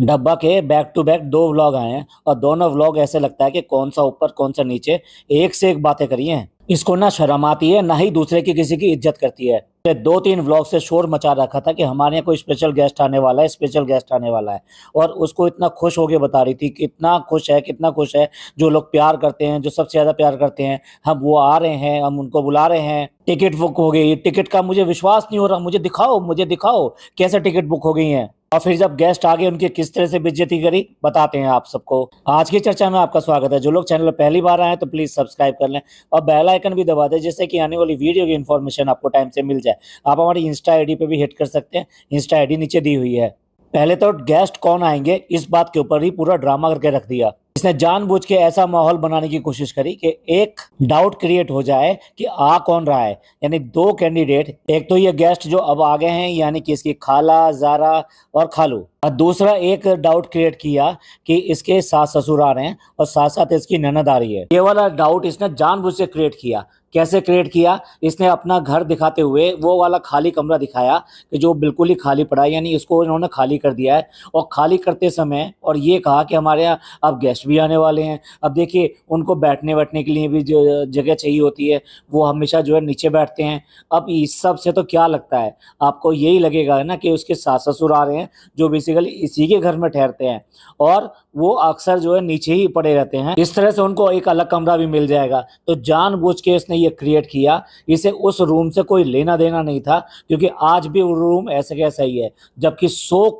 डब्बा के back to back दो व्लॉग आए हैं और दोनों व्लॉग ऐसे लगता है कि कौन सा ऊपर कौन सा नीचे, एक से एक बातें करी हैं। इसको ना शर्म आती है ना ही दूसरे की किसी की इज्जत करती है। ये दो तीन व्लॉग से शोर मचा रखा था कि हमारे यहाँ कोई स्पेशल गेस्ट आने वाला है, स्पेशल गेस्ट आने वाला है। और उसको इतना खुश होके बता रही थी कि इतना खुश है, कितना खुश है। जो लोग प्यार करते हैं, जो सबसे ज्यादा प्यार करते हैं, हम वो आ रहे हैं, हम उनको बुला रहे हैं। टिकट बुक हो गई। टिकट का मुझे विश्वास नहीं हो रहा, मुझे दिखाओ, मुझे दिखाओ कैसे टिकट बुक हो गई हैं। और फिर जब गेस्ट आ गए उनकी किस तरह से बेइज्जती करी बताते हैं आप सबको। आज की चर्चा में आपका स्वागत है। जो लोग चैनल पर पहली बार आए हैं तो प्लीज सब्सक्राइब कर लें और बेल आइकन भी दबा दें, जिससे कि आने वाली वीडियो की इन्फॉर्मेशन आपको टाइम से मिल जाए। आप हमारी इंस्टा आईडी पे भी हिट कर सकते हैं। इंस्टा आईडी नीचे दी हुई है। पहले तो गेस्ट कौन आएंगे इस बात के ऊपर ही पूरा ड्रामा करके रख दिया। इसने जानबूझ के ऐसा माहौल बनाने की कोशिश करी कि एक डाउट क्रिएट हो जाए कि आ कौन रहा है। यानी दो कैंडिडेट, एक तो ये गेस्ट जो अब आ गए हैं यानी कि इसकी खाला, जारा और खालू, और दूसरा एक डाउट क्रिएट किया कि इसके सास ससुर आ रहे हैं और साथ साथ इसकी ननद आ रही है। ये वाला डाउट इसने जानबूझ से क्रिएट किया। कैसे क्रिएट किया? इसने अपना घर दिखाते हुए वो वाला खाली कमरा दिखाया कि जो बिल्कुल ही खाली पड़ा है, यानी इसको इन्होंने खाली कर दिया है। और खाली करते समय और ये कहा कि हमारे यहाँ अब गेस्ट भी आने वाले हैं। अब देखिए, उनको बैठने बैठने के लिए भी जो जगह चाहिए होती है, वो हमेशा जो है नीचे बैठते हैं। अब इस सब से तो क्या लगता है आपको, यही लगेगा ना कि उसके सास ससुर आ रहे हैं जो बेसिकली इसी के घर में ठहरते हैं और वो अक्सर जो है नीचे ही पड़े रहते हैं। इस तरह से उनको एक अलग कमरा भी मिल जाएगा। तो जानबूझ के इसने ये क्रिएट किया। इसे उस रूम से कोई लेना देना नहीं था, क्योंकि आज भी वो रूम ऐसे कैसा ही है, जबकि सो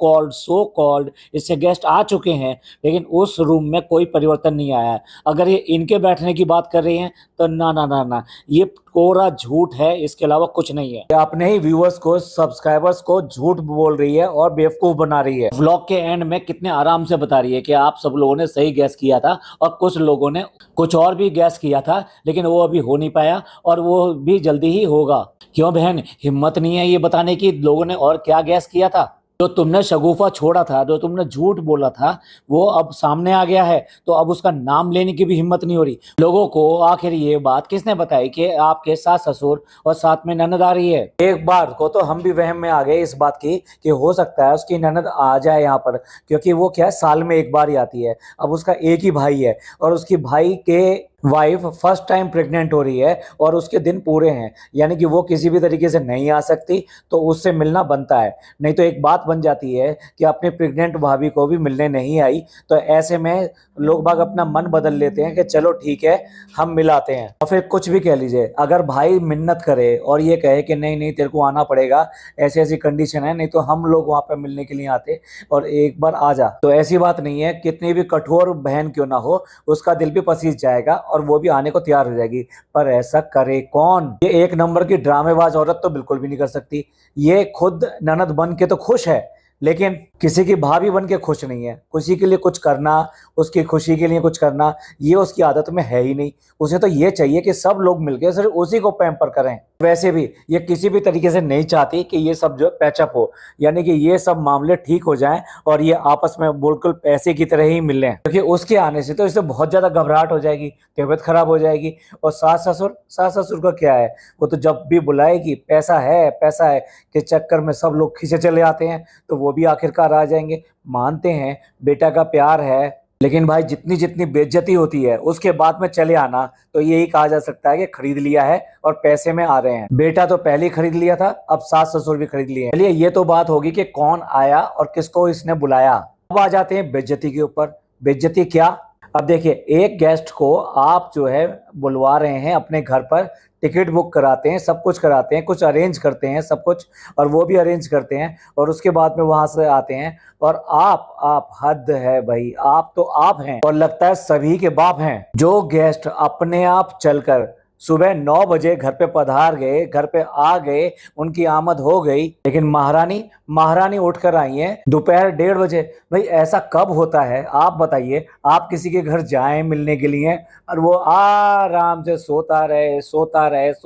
कॉल्ड इससे गेस्ट आ चुके हैं, लेकिन उस रूम में कोई परिवर्तन नहीं आया है। अगर ये इनके बैठने की बात कर रही हैं तो ना ना ना ना, ये कोरा झूठ है, इसके अलावा कुछ नहीं है। ये अपने ही व्यूअर्स को, सब्सक्राइबर्स को झूठ बोल रही है और बेवकूफ बना रही है। व्लॉग के एंड में कितने आराम से बता रही है कि आप सब लोगों ने सही गैस किया था और कुछ लोगों ने कुछ और भी गैस किया था, लेकिन वो अभी हो नहीं पाया और वो भी जल्दी ही होगा। क्यों बहन, हिम्मत नहीं है ये बताने की लोगों ने और क्या गैस किया था? जो तुमने शगुफा छोड़ा था, जो तुमने झूठ बोला था, वो अब सामने आ गया है। तो अब उसका नाम लेने की भी हिम्मत नहीं हो रही लोगों को। आखिर ये बात किसने बताई कि आपके सास ससुर और साथ में ननद आ रही है? एक बार को तो हम भी वहम में आ गए इस बात की कि हो सकता है उसकी ननद आ जाए यहाँ पर, क्योंकि वो क्या है, साल में एक बार ही आती है। अब उसका एक ही भाई है और उसकी भाई के वाइफ फर्स्ट टाइम प्रेग्नेंट हो रही है और उसके दिन पूरे हैं, यानी कि वो किसी भी तरीके से नहीं आ सकती, तो उससे मिलना बनता है। नहीं तो एक बात बन जाती है कि अपने प्रेग्नेंट भाभी को भी मिलने नहीं आई, तो ऐसे में लोग बाग अपना मन बदल लेते हैं कि चलो ठीक है हम मिलाते हैं। और फिर कुछ भी कह लीजिए, अगर भाई मिन्नत करे और ये कहे कि नहीं नहीं तेरे को आना पड़ेगा, ऐसी ऐसी कंडीशन है, नहीं तो हम लोग वहां पर मिलने के लिए आते और एक बार आ जा, तो ऐसी बात नहीं है। कितनी भी कठोर बहन क्यों ना हो, उसका दिल भी पसीज जाएगा और वो भी आने को तैयार हो जाएगी। पर ऐसा करे कौन? ये एक नंबर की ड्रामेबाज औरत तो बिल्कुल भी नहीं कर सकती। ये खुद ननद बन के तो खुश है, लेकिन किसी की भाभी बन के खुश नहीं है। किसी के लिए कुछ करना, उसकी खुशी के लिए कुछ करना, ये उसकी आदत में है ही नहीं। उसे तो ये चाहिए कि सब लोग मिलकर सिर्फ उसी को पैम्पर करें। वैसे भी ये किसी भी तरीके से नहीं चाहती कि ये सब जो पैचअप हो, यानी कि ये सब मामले ठीक हो जाएं और ये आपस में बिल्कुल पैसे की तरह ही मिलें, क्योंकि उसके आने से तो इसे बहुत ज्यादा घबराहट हो जाएगी, तबीयत खराब हो जाएगी। और सास ससुर का क्या है, वो तो जब भी बुलाएगी पैसा है के चक्कर में सब लोग खींचे चले आते हैं, तो वो भी आखिरकार आ जाएंगे। मानते हैं बेटा का प्यार है, लेकिन भाई जितनी जितनी बेइज्जती होती है उसके बाद में चले आना, तो यही कहा जा सकता है कि खरीद लिया है और पैसे में आ रहे हैं। बेटा तो पहले ही खरीद लिया था, अब सास ससुर भी खरीद लिए हैं। चलिए, ये तो बात होगी कि कौन आया और किसको इसने बुलाया। अब आ जाते हैं बेइज्जती के ऊपर। बेइज्जती क्या? अब देखिए, एक गेस्ट को आप जो है बुलवा रहे हैं अपने घर पर, टिकट बुक कराते हैं, सब कुछ कराते हैं, कुछ अरेंज करते हैं सब कुछ, और वो भी अरेंज करते हैं, और उसके बाद में वहां से आते हैं और आप हद है भाई, आप तो आप हैं और लगता है सभी के बाप हैं। जो गेस्ट अपने आप चलकर सुबह 9 बजे घर पे पधार गए, घर पे आ गए, उनकी आमद हो गई, लेकिन महारानी उठकर आई है दोपहर 1:30 बजे। भाई ऐसा कब होता है आप बताइए? आप किसी के घर जाएं मिलने के लिए और वो आराम से सोता रहे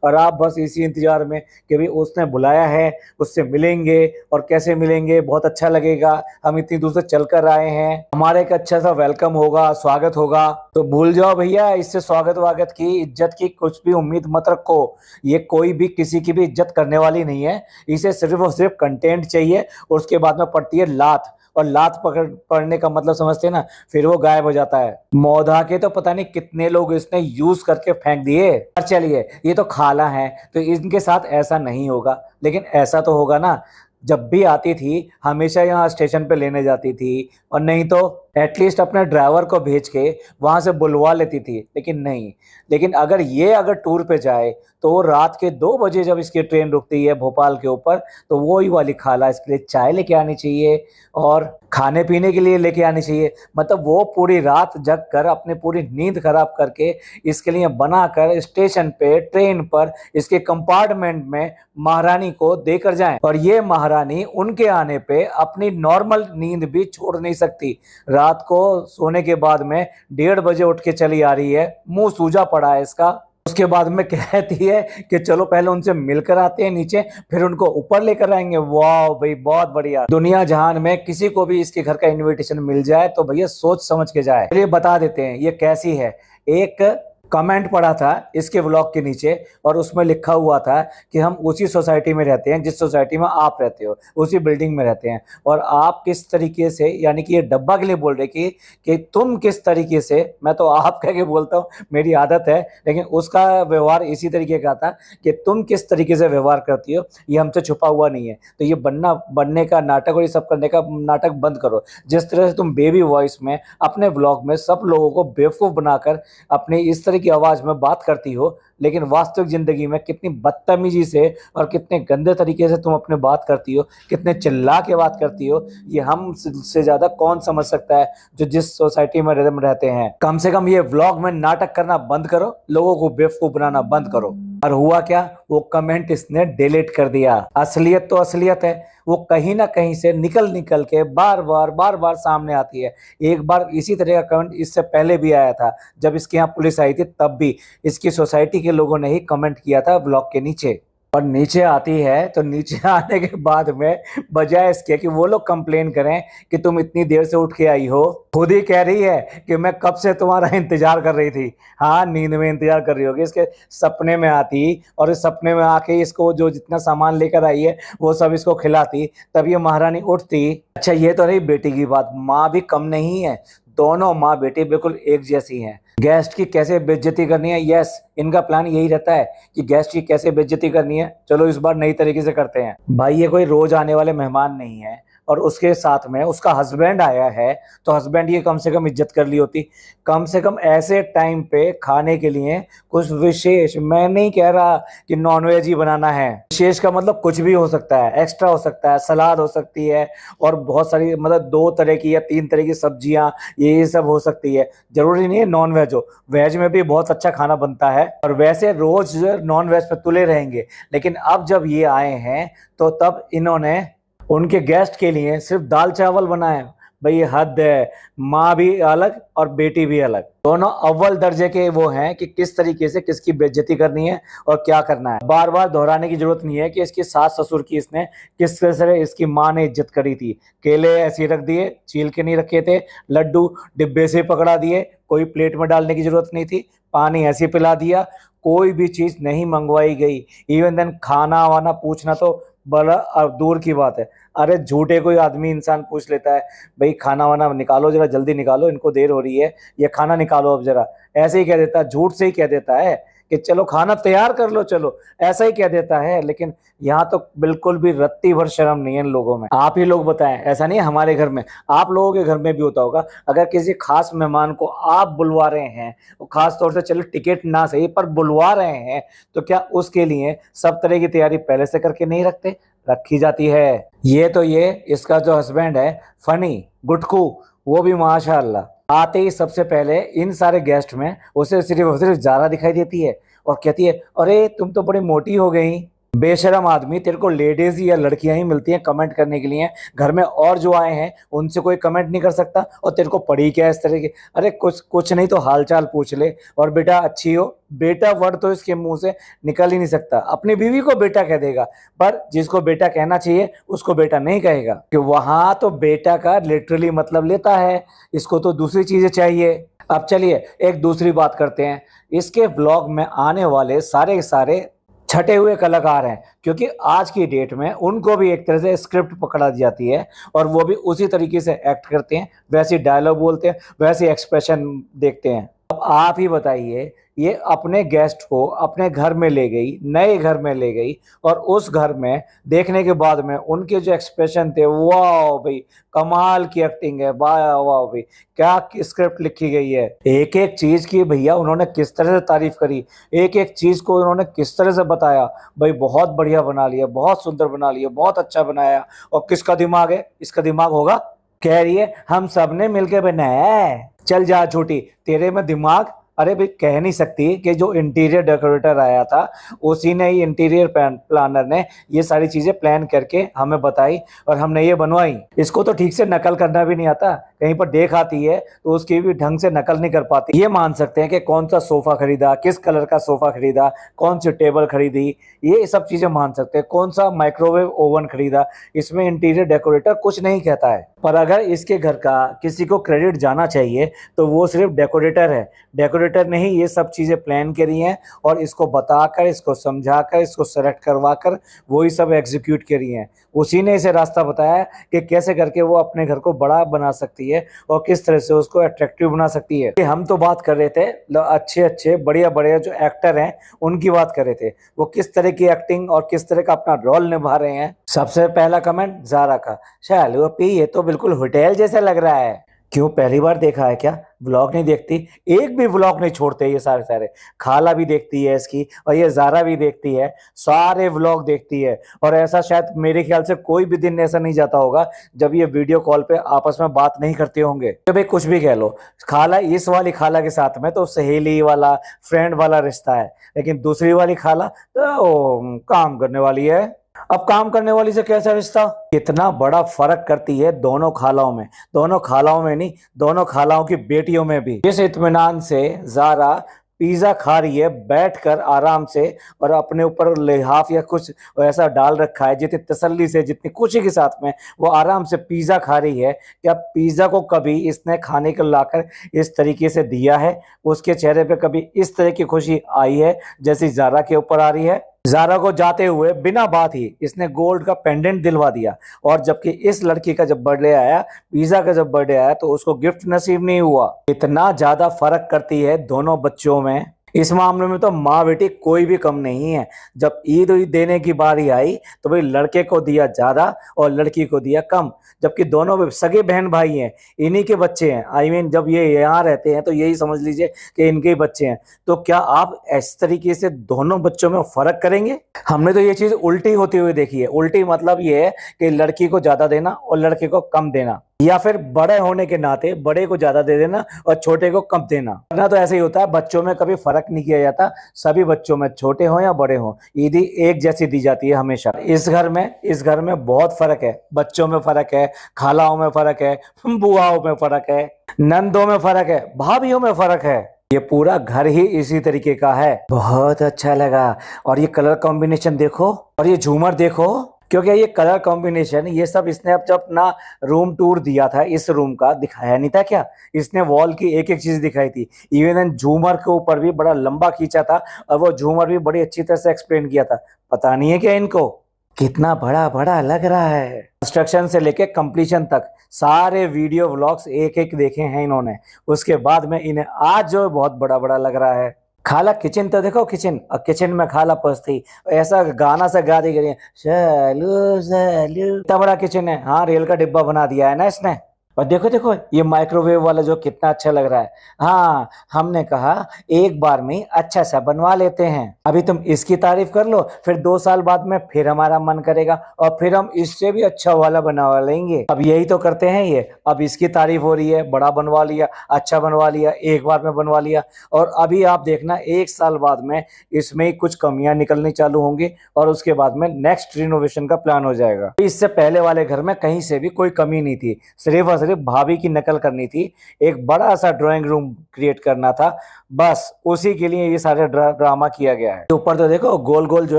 और आप बस इसी इंतजार में कि भाई उसने बुलाया है, उससे मिलेंगे, और कैसे मिलेंगे, बहुत अच्छा लगेगा, हम इतनी दूर से चलकर आए हैं, हमारे एक अच्छा सा वेलकम होगा, स्वागत होगा। तो भूल जाओ भैया, इससे स्वागत वागत की, इज्जत की कुछ भी उम्मीद मत रखो। ये कोई भी किसी की भी इज्जत करने वाली नहीं है। इसे सिर्फ और सिर्फ कंटेंट चाहिए और उसके बाद में पड़ती है लात। और लात पकड़ पड़ने का मतलब समझते हैं ना, फिर वो गायब हो जाता है। मौधा के तो पता नहीं कितने लोग इसने यूज करके फेंक दिए। पर चलिए, ये तो खाला है तो इनके साथ ऐसा नहीं होगा, लेकिन ऐसा तो होगा ना, जब भी आती थी हमेशा यहाँ स्टेशन पे लेने जाती थी, और नहीं तो एटलीस्ट अपने ड्राइवर को भेज के वहां से बुलवा लेती थी, लेकिन नहीं। लेकिन अगर टूर पे जाए तो वो रात के 2 बजे जब इसकी ट्रेन रुकती है भोपाल के ऊपर, तो वो ही वाली खाला इसके लिए चाय लेके आनी चाहिए और खाने पीने के लिए लेके आनी चाहिए। मतलब वो पूरी रात जग कर अपनी पूरी नींद खराब करके इसके लिए बनाकर स्टेशन पे ट्रेन पर इसके कंपार्टमेंट में महारानी को देकर जाएं, और ये महारानी उनके आने पे अपनी नॉर्मल नींद भी छोड़ नहीं सकती। रात को सोने के बाद में 1:30 बजे उठ के चली आ रही है, मुंह सूजा पड़ा है इसका। उसके बाद में कहती है कि चलो पहले उनसे मिलकर आते हैं नीचे, फिर उनको ऊपर लेकर आएंगे। वाह भाई, बहुत बढ़िया। दुनिया जहान में किसी को भी इसके घर का इनविटेशन मिल जाए तो भैया सोच समझ के जाए। चलिए बता देते हैं ये कैसी है। एक कमेंट पढ़ा था इसके व्लॉग के नीचे, और उसमें लिखा हुआ था कि हम उसी सोसाइटी में रहते हैं जिस सोसाइटी में आप रहते हो, उसी बिल्डिंग में रहते हैं, और आप किस तरीके से, यानी कि ये डब्बा के लिए बोल रहे कि तुम किस तरीके से, मैं तो आप कह के बोलता हूँ, मेरी आदत है, लेकिन उसका व्यवहार इसी तरीके का था कि तुम किस तरीके से व्यवहार करती हो, ये हमसे छुपा हुआ नहीं है। तो ये बनने का नाटक और ये सब करने का नाटक बंद करो। जिस तरह से तुम बेबी वॉइस में अपने व्लॉग में सब लोगों को बेवकूफ़ बनाकर अपनी इस तरह की आवाज में बात करती हो, लेकिन वास्तविक जिंदगी में कितनी बदतमीजी से और कितने गंदे तरीके से तुम अपने बात करती हो, कितने चिल्ला के बात करती हो, ये हम से ज्यादा कौन समझ सकता है जो जिस सोसाइटी में रहते हैं। कम से कम ये व्लॉग में नाटक करना बंद करो, लोगों को बेवकूफ बनाना बंद करो। और हुआ क्या, वो कमेंट इसने डिलीट कर दिया। असलियत तो असलियत है, वो कहीं ना कहीं से निकल के बार बार सामने आती है। एक बार इसी तरह का कमेंट इससे पहले भी आया था, जब इसके यहाँ पुलिस आई थी, तब भी इसकी सोसाइटी के लोगों ने ही कमेंट किया था ब्लॉग के नीचे। और नीचे आती है तो नीचे आने के बाद में बजाय इसके कि वो लोग कंप्लेन करें कि तुम इतनी देर से उठ के आई हो, खुद ही कह रही है कि मैं कब से तुम्हारा इंतजार कर रही थी। हाँ, नींद में इंतजार कर रही होगी, इसके सपने में आती और इस सपने में आके इसको जो जितना सामान लेकर आई है वो सब इसको खिलाती, तब ये महारानी उठती। अच्छा, ये तो रही बेटी की बात, माँ भी कम नहीं है, दोनों माँ बेटी बिल्कुल एक जैसी हैं। गेस्ट की कैसे बेइज्जती करनी है, यस, इनका प्लान यही रहता है कि गेस्ट की कैसे बेइज्जती करनी है। चलो इस बार नई तरीके से करते हैं। भाई ये कोई रोज आने वाले मेहमान नहीं है, और उसके साथ में उसका हस्बैंड आया है, तो हस्बैंड ये कम से कम इज्जत कर ली होती। कम से कम ऐसे टाइम पे खाने के लिए कुछ विशेष, मैं नहीं कह रहा कि नॉनवेज ही बनाना है, विशेष का मतलब कुछ भी हो सकता है, एक्स्ट्रा हो सकता है, सलाद हो सकती है, और बहुत सारी मतलब 2 तरह की या 3 तरह की सब्जियां, ये सब हो सकती है। जरूरी नहीं है नॉन वेज हो, वेज में भी बहुत अच्छा खाना बनता है। और वैसे रोज नॉन वेज पे तुले रहेंगे, लेकिन अब जब ये आए हैं तो तब इन्होंने उनके गेस्ट के लिए सिर्फ दाल चावल बनाए। भाई ये हद है, माँ भी अलग और बेटी भी अलग, दोनों अव्वल दर्जे के वो हैं कि किस तरीके से किसकी बेइज्जती करनी है और क्या करना है। बार बार दोहराने की जरूरत नहीं है कि इसकी सास ससुर की इसने किस तरह से इसकी माँ ने इज्जत करी थी। केले ऐसे रख दिए, छील के नहीं रखे थे, लड्डू डिब्बे से पकड़ा दिए, कोई प्लेट में डालने की जरूरत नहीं थी, पानी ऐसे पिला दिया, कोई भी चीज नहीं मंगवाई गई। इवन देन खाना वाना पूछना तो बड़ा दूर की बात है। अरे झूठे कोई आदमी इंसान पूछ लेता है, भाई खाना वाना निकालो, जरा जल्दी निकालो, इनको देर हो रही है, ये खाना निकालो अब जरा, ऐसे ही कह देता है, झूठ से ही कह देता है कि चलो खाना तैयार कर लो, चलो, ऐसा ही कह देता है। लेकिन यहाँ तो बिल्कुल भी रत्ती भर शर्म नहीं है इन लोगों में। आप ही लोग बताएं, ऐसा नहीं है हमारे घर में, आप लोगों के घर में भी होता होगा। अगर किसी खास मेहमान को आप बुलवा रहे हैं, खास तौर से चलो टिकट ना सही पर बुलवा रहे हैं, तो क्या उसके लिए सब तरह की तैयारी पहले से करके नहीं रखते? रखी जाती है। ये इसका जो हस्बैंड है फनी गुटकू, वो भी माशाल्लाह आते ही सबसे पहले इन सारे गेस्ट में उसे सिर्फ जारा दिखाई देती है और कहती है, अरे तुम तो बड़ी मोटी हो गई। बेशरम आदमी, तेरे को लेडीज या लड़कियां ही मिलती हैं कमेंट करने के लिए, घर में और जो आए हैं उनसे कोई कमेंट नहीं कर सकता, और तेरे को पड़ी क्या इस तरह की? अरे कुछ नहीं तो हालचाल पूछ ले, और बेटा अच्छी हो, बेटा वर्ड तो इसके मुंह से निकल ही नहीं सकता। अपनी बीवी को बेटा कह देगा, पर जिसको बेटा कहना चाहिए उसको बेटा नहीं कहेगा, कि वहां तो बेटा का लिटरली मतलब लेता है, इसको तो दूसरी चीजें चाहिए। अब चलिए एक दूसरी बात करते हैं, इसके व्लॉग में आने वाले सारे छटे हुए कलाकार हैं, क्योंकि आज की डेट में उनको भी एक तरह से स्क्रिप्ट पकड़ा दी जाती है और वो भी उसी तरीके से एक्ट करते हैं, वैसे डायलॉग बोलते हैं, वैसे एक्सप्रेशन देखते हैं। अब आप ही बताइए, ये अपने गेस्ट को अपने घर में ले गई, नए घर में ले गई, और उस घर में देखने के बाद में उनके जो एक्सप्रेशन थे, वाह भाई कमाल की एक्टिंग है, वाह वाह भाई क्या स्क्रिप्ट लिखी गई है। एक एक चीज की भैया उन्होंने किस तरह से तारीफ करी, एक एक चीज को उन्होंने किस तरह से बताया, भाई बहुत बढ़िया बना लिया, बहुत सुंदर बना लिया, बहुत अच्छा बनाया। और किसका दिमाग है, इसका दिमाग होगा, कह रही है हम सब ने मिलकर बनाया है। चल जा छोटी, तेरे में दिमाग, अरे भाई कह नहीं सकती कि जो इंटीरियर डेकोरेटर आया था उसी ने ही, इंटीरियर प्लानर ने ये सारी चीजें प्लान करके हमें बताई और हमने ये बनवाई। इसको तो ठीक से नकल करना भी नहीं आता, कहीं पर देख आती है तो उसकी भी ढंग से नकल नहीं कर पाती। ये मान सकते हैं कि कौन सा सोफा खरीदा, किस कलर का सोफा खरीदा, कौन सी टेबल खरीदी, ये सब चीजें मान सकते हैं, कौन सा माइक्रोवेव ओवन खरीदा, इसमें इंटीरियर डेकोरेटर कुछ नहीं कहता है। पर अगर इसके घर का किसी को क्रेडिट जाना चाहिए तो वो सिर्फ डेकोरेटर है। डेकोरेटर ने ही ये सब चीजें प्लान करी हैं और इसको बताकर, इसको समझाकर, इसको सेलेक्ट करवाकर वही सब एग्जीक्यूट करी हैं। उसी ने इसे रास्ता बताया कि कैसे करके वो अपने घर को बड़ा बना सकती है और किस तरह से उसको अट्रैक्टिव बना सकती है। हम तो बात कर रहे थे अच्छे अच्छे बढ़िया बढ़िया जो एक्टर हैं उनकी बात कर रहे थे, वो किस तरह की एक्टिंग और किस तरह का अपना रोल निभा रहे हैं। सबसे पहला कमेंट ज़ारा का, शालू अपी ये तो बिल्कुल होटल जैसा लग रहा है। क्यों पहली बार देखा है क्या, व्लॉग नहीं देखती? एक भी व्लॉग नहीं छोड़ते ये सारे सारे। खाला भी देखती है इसकी और ये ज़ारा भी देखती है, सारे व्लॉग देखती है। और ऐसा शायद मेरे ख्याल से कोई भी दिन ऐसा नहीं जाता होगा जब ये वीडियो कॉल पे आपस में बात नहीं करते होंगे। तो भाई कुछ भी कह लो, खाला इस वाली खाला के साथ में तो सहेली वाला, फ्रेंड वाला रिश्ता है, लेकिन दूसरी वाली खाला तो काम करने वाली है। अब काम करने वाली से कैसा रिश्ता, कितना बड़ा फर्क करती है दोनों खालाओं में, दोनों खालाओं में नहीं, दोनों खालाओं की बेटियों में भी। जिस इत्मीनान से ज़ारा पिज्जा खा रही है बैठकर आराम से और अपने ऊपर लिहाफ या कुछ ऐसा डाल रखा है, जितनी तसल्ली से, जितनी खुशी के साथ में वो आराम से पिज्जा खा रही है, क्या पिज्जा को कभी इसने खाने को लाकर इस तरीके से दिया है? उसके चेहरे पे कभी इस तरह की खुशी आई है जैसी ज़ारा के ऊपर आ रही है? ज़ारा को जाते हुए बिना बात ही इसने गोल्ड का पेंडेंट दिलवा दिया, और जबकि इस लड़की का जब बर्थडे आया, पिज़्ज़ा का जब बर्थडे आया, तो उसको गिफ्ट नसीब नहीं हुआ। इतना ज्यादा फर्क करती है दोनों बच्चों में। इस मामले में तो माँ बेटी कोई भी कम नहीं है। जब ईद देने की बारी आई तो भाई लड़के को दिया ज्यादा और लड़की को दिया कम, जबकि दोनों सगे बहन भाई हैं, इन्हीं के बच्चे हैं। आई मीन जब ये यहाँ रहते हैं तो यही समझ लीजिए कि इनके ही बच्चे हैं। तो क्या आप इस तरीके से दोनों बच्चों में फर्क करेंगे? हमने तो ये चीज उल्टी होती हुई देखी है। उल्टी मतलब ये है कि लड़की को ज्यादा देना और लड़के को कम देना, या फिर बड़े होने के नाते बड़े को ज्यादा दे देना और छोटे को कम देना। ना तो ऐसे ही होता है, बच्चों में कभी फर्क नहीं किया जाता, सभी बच्चों में छोटे हो या बड़े हो ईदी एक जैसी दी जाती है हमेशा। इस घर में बहुत फर्क है, बच्चों में फर्क है, खालाओं में फर्क है, बुआओं में फर्क है, नंदों में फर्क है, भाभीियों में फर्क है। ये पूरा घर ही इसी तरीके का है। बहुत अच्छा लगा। और ये कलर कॉम्बिनेशन देखो और ये झूमर देखो, क्योंकि ये कलर कॉम्बिनेशन ये सब इसने अब जब अपना रूम टूर दिया था, इस रूम का दिखाया नहीं था क्या? इसने वॉल की एक एक चीज दिखाई थी, इवन झूमर के ऊपर भी बड़ा लंबा खींचा था और वो झूमर भी बड़ी अच्छी तरह से एक्सप्लेन किया था। पता नहीं है क्या इनको कितना बड़ा बड़ा लग रहा है। कंस्ट्रक्शन से लेके कंप्लीशन तक सारे वीडियो व्लॉग्स एक एक देखे हैं इन्होंने, उसके बाद में इन्हें आज जो बहुत बड़ा बड़ा लग रहा है। खाला किचन तो देखो, किचन और किचन में खाला पहुंचती ऐसा गाना सा गा दी गई, चलो चलो, इतना बड़ा किचन है। हाँ रेल का डिब्बा बना दिया है ना इसने। और देखो देखो ये माइक्रोवेव वाला जो कितना अच्छा लग रहा है। हाँ हमने कहा एक बार में अच्छा सा बनवा लेते हैं। अभी तुम इसकी तारीफ कर लो, फिर 2 साल बाद में फिर हमारा मन करेगा और फिर हम इससे भी अच्छा वाला बनवा लेंगे। अब यही तो करते हैं ये। अब इसकी तारीफ हो रही है, बड़ा बनवा लिया, अच्छा बनवा लिया, एक बार में बनवा लिया, और अभी आप देखना 1 साल बाद में इसमें कुछ कमियां निकलनी चालू होंगी और उसके बाद में नेक्स्ट रिनोवेशन का प्लान हो जाएगा। इससे पहले वाले घर में कहीं से भी कोई कमी नहीं थी, सिर्फ सिर्फ भाभी की नकल करनी थी, एक बड़ा सा ड्राइंग रूम क्रिएट करना था, बस उसी के लिए ये सारे ड्रामा किया गया है। ऊपर तो देखो गोल गोल जो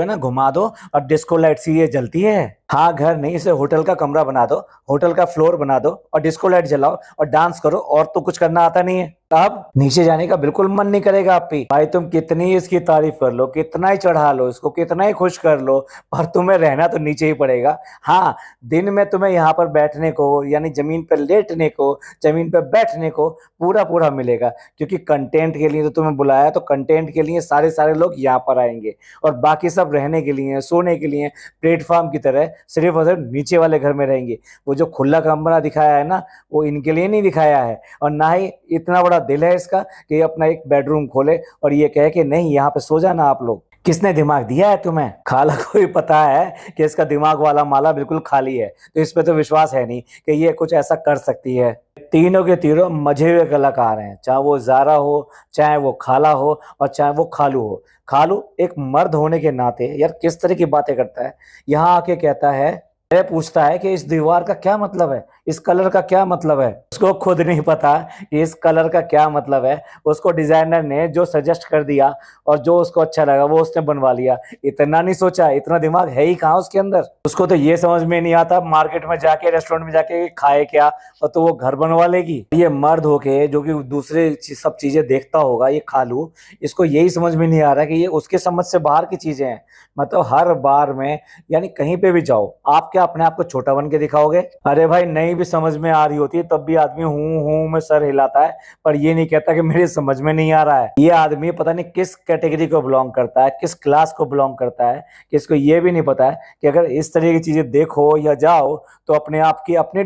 है ना घुमा दो और डिस्को लाइट सी ये जलती है। हाँ घर नहीं, इसे होटल का कमरा बना दो, होटल का फ्लोर बना दो और डिस्को लाइट जलाओ और डांस करो, और तो कुछ करना आता नहीं है। अब नीचे जाने का बिल्कुल मन नहीं करेगा आप भी। भाई तुम कितनी इसकी तारीफ कर लो, कितना ही चढ़ा लो इसको, कितना ही खुश कर लो, पर तुम्हें रहना तो नीचे ही पड़ेगा। हाँ, दिन में तुम्हें यहाँ पर बैठने को, यानी जमीन पर लेटने को, जमीन पर बैठने को पूरा पूरा मिलेगा, क्योंकि कंटेंट के लिए तो तुम्हें बुलाया, तो कंटेंट के लिए सारे सारे लोग यहाँ पर आएंगे, और बाकी सब रहने के लिए, सोने के लिए, प्लेटफॉर्म की तरह सिर्फ और सिर्फ नीचे वाले घर में रहेंगे। वो जो खुला कमरा दिखाया है ना, वो इनके लिए नहीं दिखाया है, और ना ही इतना बड़ा दिल है इसका कि ये अपना एक बेडरूम खोले और ये कहे कि नहीं यहाँ पे सो जाना आप लोग। किसने दिमाग दिया है तुम्हें? खाला को भी पता है कि इसका दिमाग वाला माला बिल्कुल खाली है, तो इस पे तो विश्वास है नहीं कि ये कुछ ऐसा कर सकती है। तीनों के तीनों मजे हुए कलाकार हैं, चाहे वो जारा हो, चाहे वो खाला हो, और चाहे वो खालू हो। खालू एक मर्द होने के नाते यार किस तरह की बातें करता है, यहाँ आके कहता है, पूछता है कि इस दीवार का क्या मतलब है, इस कलर का क्या मतलब है। उसको खुद नहीं पता कि इस कलर का क्या मतलब है, उसको डिजाइनर ने जो सजेस्ट कर दिया और जो उसको अच्छा लगा वो उसने बनवा लिया। इतना नहीं सोचा, इतना दिमाग है ही कहाँ उसके अंदर। उसको तो ये समझ में नहीं आता मार्केट में जाके, रेस्टोरेंट में जाके खाए क्या, और तो वो घर बनवा लेगी। ये मर्द होके जो कि दूसरे सब चीजें देखता होगा, ये खालू, इसको यही समझ में नहीं आ रहा कि ये उसके समझ से बाहर की चीजें हैं। मतलब हर बार में, यानी कहीं पे भी जाओ, आप क्या अपने आप को छोटा बन के दिखाओगे? अरे भाई नहीं भी समझ में आ रही होती है तब भी आदमी हूं हूं में सर हिलाता है, पर ये नहीं कहता कि मेरे समझ में नहीं आ रहा है। ये आदमी पता नहीं किस कैटेगरी को बिलोंग करता है, किस क्लास को बिलोंग करता है, कि इसको ये भी नहीं पता है कि अगर इस तरह की चीजें देखो या जाओ तो अपने आप की, अपने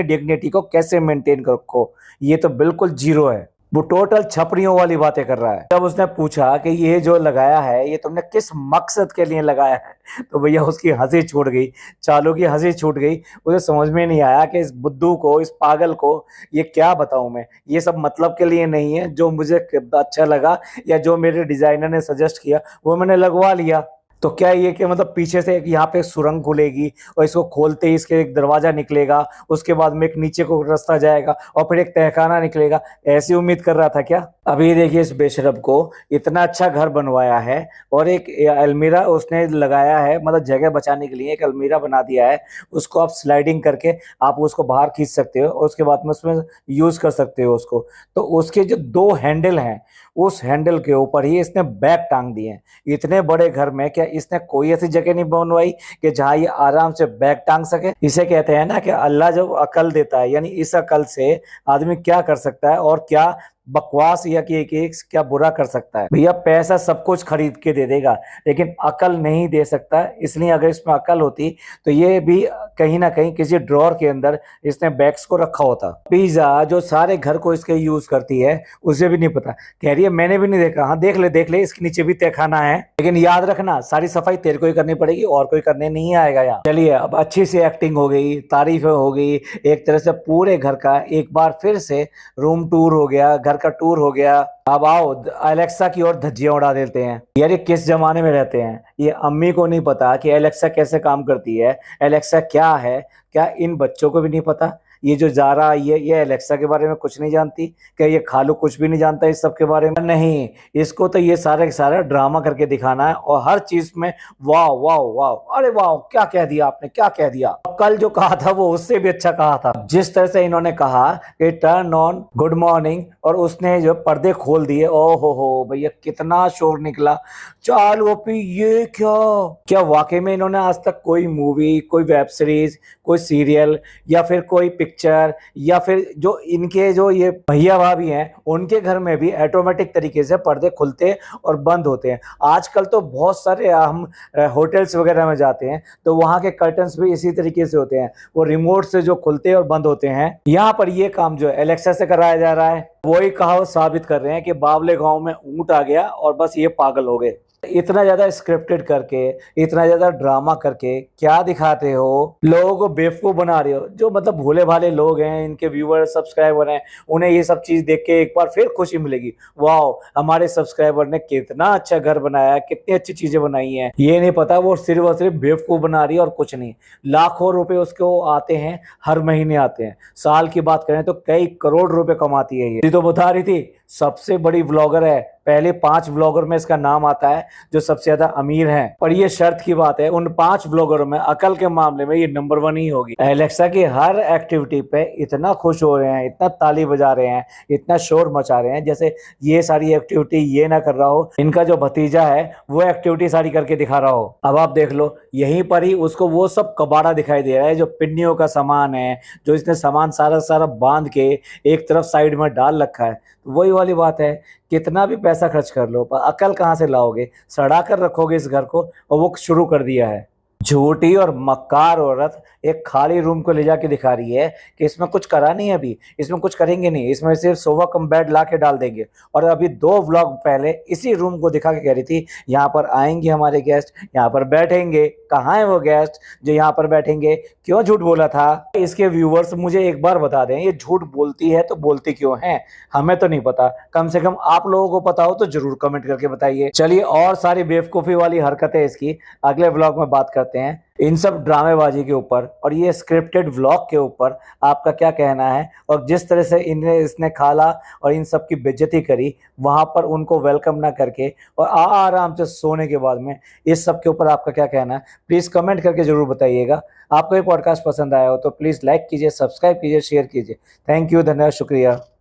डिग्निटी को कैसे मेंटेन रखो। ये तो बिल्कुल जीरो है, वो टोटल छपरियों वाली बातें कर रहा है। जब उसने पूछा कि ये जो लगाया है ये तुमने किस मकसद के लिए लगाया है, तो भैया उसकी हंसी छूट गई, चालू की हंसी छूट गई। उसे समझ में नहीं आया कि इस बुद्धू को, इस पागल को ये क्या बताऊं मैं। ये सब मतलब के लिए नहीं है, जो मुझे अच्छा लगा या जो मेरे डिजाइनर ने सजेस्ट किया वो मैंने लगवा लिया। तो क्या ये कि मतलब पीछे से एक यहाँ पे सुरंग खुलेगी और इसको खोलते ही इसके एक दरवाजा निकलेगा, उसके बाद में एक नीचे को रास्ता जाएगा और फिर एक तहखाना निकलेगा, ऐसी उम्मीद कर रहा था क्या? अभी देखिए इस बेशरम को इतना अच्छा घर बनवाया है और एक अलमीरा उसने लगाया है, मतलब जगह बचाने के लिए एक अलमीरा बना दिया है। उसको आप स्लाइडिंग करके आप उसको बाहर खींच सकते हो और उसके बाद में उसमें यूज कर सकते हो उसको। तो उसके जो दो हैंडल हैं, उस हैंडल के ऊपर ही इसने बैग टांग दिए हैं। इतने बड़े घर में क्या इसने कोई ऐसी जगह नहीं बनवाई कि जहां ये आराम से बैग टांग सके? इसे कहते हैं ना कि अल्लाह जब अकल देता है, यानी इस अकल से आदमी क्या कर सकता है और क्या बकवास या कि क्या बुरा कर सकता है। भैया पैसा सब कुछ खरीद के दे देगा लेकिन अकल नहीं दे सकता। इसलिए अगर इसमें अकल होती तो ये भी कहीं ना कहीं किसी ड्रॉर के अंदर इसने बैग्स को रखा होता। पिज्जा जो सारे घर को इसके यूज करती है उसे भी नहीं पता, कह रही है मैंने भी नहीं देखा। हाँ देख ले इसके नीचे भी तहखाना है, लेकिन याद रखना सारी सफाई तेरे को ही करनी पड़ेगी और कोई करने नहीं आएगा यहाँ। चलिए अब अच्छी सी एक्टिंग हो गई, तारीफें हो गई, एक तरह से पूरे घर का एक बार फिर से रूम टूर हो गया, घर का टूर हो गया। अब आओ अलेक्सा की ओर धज्जियां उड़ा देते हैं। यार ये किस जमाने में रहते हैं, ये अम्मी को नहीं पता कि एलेक्सा कैसे काम करती है, एलेक्सा क्या है, क्या इन बच्चों को भी नहीं पता? ये जो जारा ये एलेक्सा के बारे में कुछ नहीं जानती क्या? ये खालू कुछ भी नहीं जानता इस सब के बारे में? नहीं, इसको तो ये सारा सारा ड्रामा करके दिखाना है और हर चीज में वाह वाह वाह, अरे वाह क्या कह दिया आपने, क्या कह दिया। कल जो कहा था वो उससे भी अच्छा कहा था। जिस तरह से इन्होंने कहा कि टर्न ऑन गुड मॉर्निंग और उसने जो पर्दे खोल दिए, ओ हो भैया कितना शोर निकला। चाल ओपी ये क्या वाकई में इन्होंने आज तक कोई मूवी, कोई वेब सीरीज, कोई सीरियल या फिर कोई पिक्चर या फिर जो इनके जो ये भैया भाभी हैं उनके घर में भी ऑटोमेटिक तरीके से पर्दे खुलते और बंद होते हैं? आजकल तो बहुत सारे हम होटल्स वगैरह में जाते हैं तो वहां के कर्टन्स भी इसी तरीके से होते हैं, वो रिमोट से जो खुलते और बंद होते हैं। यहाँ पर ये काम जो है एलेक्सा से कराया जा रहा है। वही कहावत साबित कर रहे हैं कि बावले गांव में ऊंट आ गया और बस ये पागल हो गए। इतना ज्यादा स्क्रिप्टेड करके, इतना ज्यादा ड्रामा करके क्या दिखाते हो, लोगों को बेवकूफ बना रहे हो। जो मतलब भोले भाले लोग हैं, इनके व्यूअर सब्सक्राइबर हैं, उन्हें ये सब चीज देख के एक बार फिर खुशी मिलेगी, वाह हमारे सब्सक्राइबर ने कितना अच्छा घर बनाया, कितनी अच्छी चीजें बनाई हैं। ये नहीं पता वो सिर्फ और सिर्फ बेवकूफ बना रही है और कुछ नहीं। लाखों रुपए उसको आते हैं, हर महीने आते हैं। साल की बात करें तो कई करोड़ रुपए कमाती है ये तो बता रही थी सबसे बड़ी व्लॉगर है, पहले 5 व्लॉगर में इसका नाम आता है जो सबसे ज्यादा अमीर हैं। और ये शर्त की बात है, उन 5 व्लॉगरों में अकल के मामले में ये नंबर 1 ही होगी। एलेक्सा की हर एक्टिविटी पे इतना खुश हो रहे हैं, इतना ताली बजा रहे हैं, इतना शोर मचा रहे हैं जैसे ये सारी एक्टिविटी ये ना कर रहा हो, इनका जो भतीजा है वो एक्टिविटी सारी करके दिखा रहा हो। अब आप देख लो, यहीं पर ही उसको वो सब कबाड़ा दिखाई दे रहा है जो पिन्नियों का सामान है, जो इसने सामान सारा सारा बांध के एक तरफ साइड में डाल रखा है। वही वाली बात है, कितना भी पैसा खर्च कर लो पर अकल कहाँ से लाओगे, सड़ा कर रखोगे इस घर को। और वो शुरू कर दिया है। झूठी और मक्कार औरत एक खाली रूम को ले जाके दिखा रही है कि इसमें कुछ करा नहीं है, अभी इसमें कुछ करेंगे नहीं, इसमें सिर्फ सोफा कम बेड ला के डाल देंगे। और अभी 2 व्लॉग पहले इसी रूम को दिखा के कह रही थी यहाँ पर आएंगे हमारे गेस्ट, यहाँ पर बैठेंगे। कहाँ है वो गेस्ट जो यहाँ पर बैठेंगे? क्यों झूठ बोला था? इसके व्यूवर्स मुझे एक बार बता दें, ये झूठ बोलती है तो बोलती क्यों है? हमें तो नहीं पता, कम से कम आप लोगों को पता हो तो जरूर कमेंट करके बताइए। चलिए, और सारी बेवकूफ़ी वाली हरकतें इसकी अगले व्लॉग में बात करते हैं। इन सब ड्रामेबाजी के ऊपर और ये स्क्रिप्टेड व्लॉग के ऊपर आपका क्या कहना है? और जिस तरह से इसने खाला और इन सब की बेइज्जती करी, वहां पर उनको वेलकम ना करके और आराम से सोने के बाद में, इस सब के ऊपर आपका क्या कहना है? प्लीज़ कमेंट करके ज़रूर बताइएगा। आपको ये पॉडकास्ट पसंद आया हो तो प्लीज़ लाइक कीजिए, सब्सक्राइब कीजिए, शेयर कीजिए। थैंक यू, धन्यवाद, शुक्रिया।